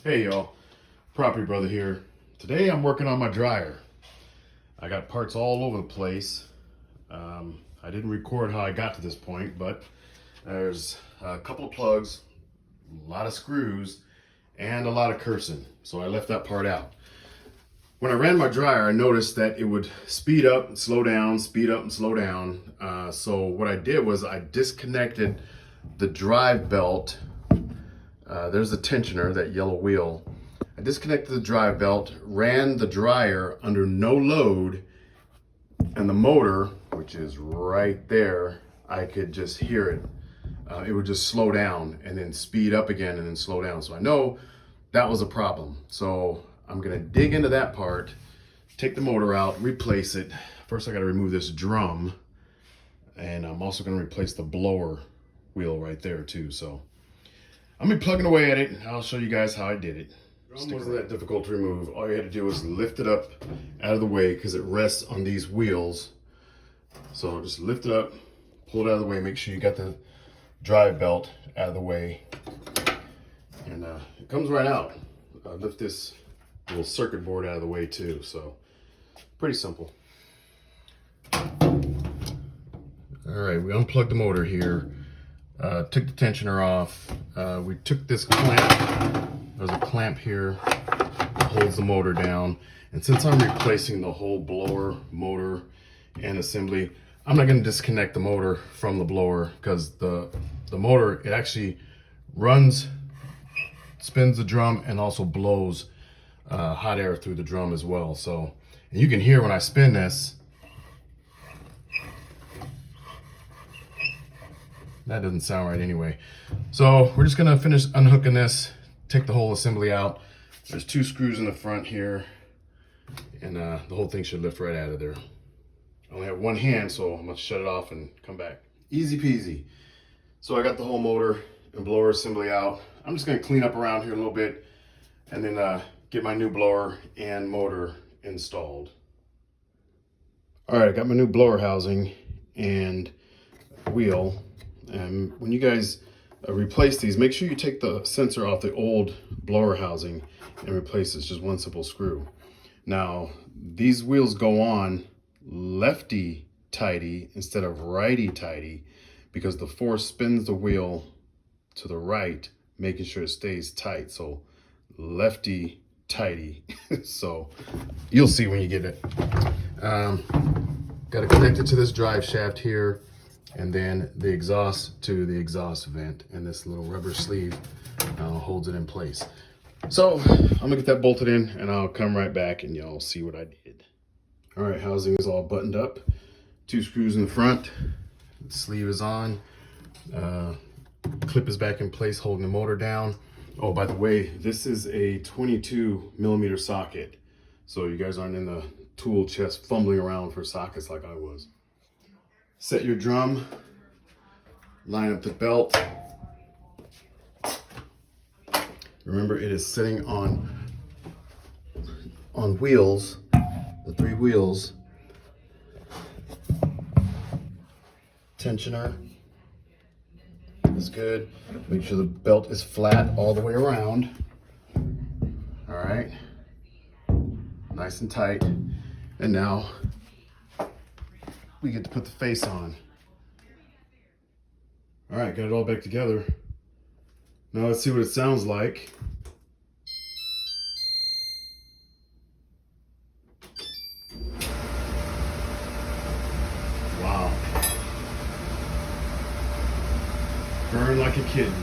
Hey y'all, Property Brother here. Today I'm working on my dryer. I got parts all over the place. I didn't record how I got to this point, but there's a couple of plugs, a lot of screws, and a lot of cursing. So I left that part out. When I ran my dryer, I noticed that it would speed up and slow down, speed up and slow down. So what I did was I disconnected the drive belt. There's the tensioner, that yellow wheel. I disconnected the drive belt, ran the dryer under no load, and the motor, which is right there, I could just hear it. It would just slow down and then speed up again and then slow down. So I know that was a problem. So I'm gonna dig into that part, take the motor out, replace it. First I gotta remove this drum, and I'm also gonna replace the blower wheel right there too. So I'm gonna be plugging away at it, and I'll show you guys how I did it. The drum wasn't that difficult to remove. All you had to do was lift it up out of the way because it rests on these wheels. So just lift it up, pull it out of the way, make sure you got the drive belt out of the way, and it comes right out. Lift this little circuit board out of the way too, so pretty simple. All right, we unplugged the motor here. Took the tensioner off. We took this clamp. There's a clamp here that holds the motor down. And since I'm replacing the whole blower, motor, and assembly, I'm not going to disconnect the motor from the blower, because the motor, it actually runs, spins the drum, and also blows hot air through the drum as well. So, and you can hear when I spin this, that doesn't sound right anyway. So we're just gonna finish unhooking this, take the whole assembly out. There's 2 screws in the front here, and the whole thing should lift right out of there. I only have one hand, so I'm gonna shut it off and come back. Easy peasy. So I got the whole motor and blower assembly out. I'm just gonna clean up around here a little bit, and then get my new blower and motor installed. All right, I got my new blower housing and wheel. And when you guys replace these, make sure you take the sensor off the old blower housing and replace it. It's just one simple screw. Now, these wheels go on lefty tighty instead of righty tighty, because the force spins the wheel to the right, making sure it stays tight. So lefty tighty. So you'll see when you get it. Got to connect it to this drive shaft here, and then the exhaust to the exhaust vent, and this little rubber sleeve holds it in place. So I'm gonna get that bolted in, and I'll come right back and y'all see what I did. All right, housing is all buttoned up. 2 screws in the front, the sleeve is on, clip is back in place holding the motor down. Oh, by the way, this is a 22mm socket, so you guys aren't in the tool chest fumbling around for sockets like I was. Set your drum, line up the belt. Remember, it is sitting on wheels, the 3 wheels. Tensioner is good. Make sure the belt is flat all the way around. All right, nice and tight. And now we get to put the face on. All right, got it all back together. Now let's see what it sounds like. Wow. Burn like a kitten.